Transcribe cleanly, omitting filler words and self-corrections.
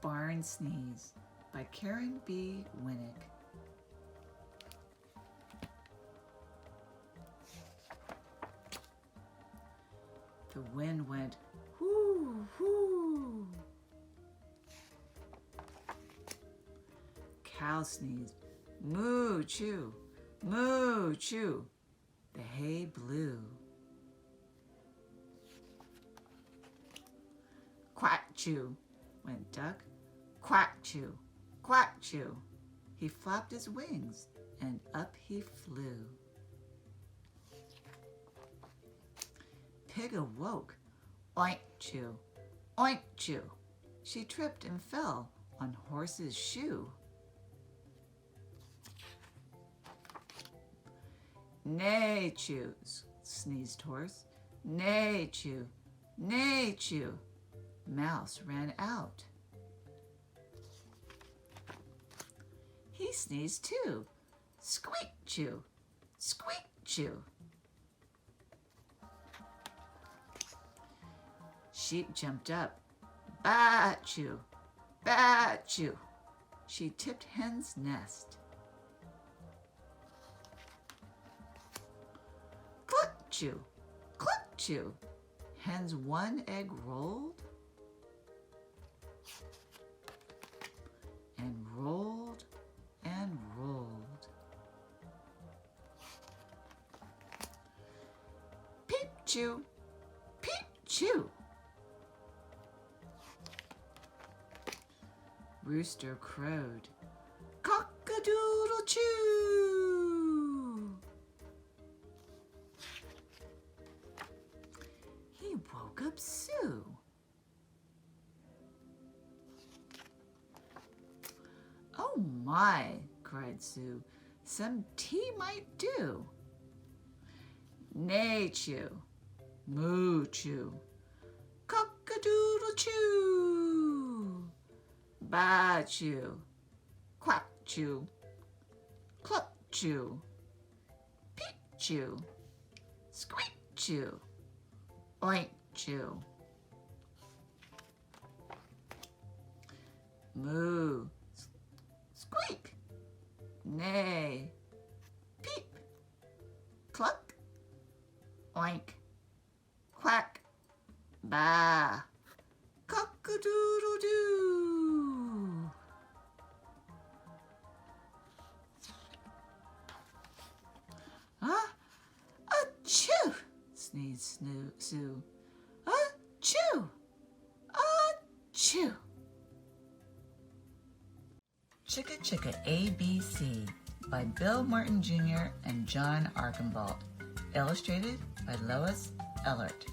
Barn Sneeze by Karen B. Winnick. The wind went whoo-whoo. Cow sneezed, moo-CHOO, moo-CHOO. The hay blew. Quack-CHOO went duck, Quack-CHOO, Quack-CHOO. He flapped his wings and up he flew. Pig awoke, oink-CHOO, oink-CHOO. She tripped and fell on horse's shoe. Neigh-CHOO, sneezed horse, neigh-CHOO, neigh-CHOO. Mouse ran out. He sneezed too, squeak-CHOO, squeak-CHOO. Sheep jumped up, baa-CHOO, baa-CHOO. She tipped hen's nest. Cluck-CHOO, cluck-CHOO. Hen's one egg rolled and rolled and rolled. Peep-CHOO, peep-CHOO. Rooster crowed, cock-a-doodle-choo. He woke up Sue. Oh my, cried Sue, some tea might do. Neigh-CHOO, moo-CHOO, cock-a-doodle-choo. Baa-CHOO, Quack-CHOO, Cluck-CHOO, Peep-CHOO, Squeak-CHOO, Oink-CHOO. Moo, squeak, neigh, peep, cluck, oink, quack, baa, cock-a-doodle-doo. Achoo, sneezed Sue. Achoo, achoo. Chicka Chicka ABC by Bill Martin Jr. and John Archambault. Illustrated by Lois Ellert.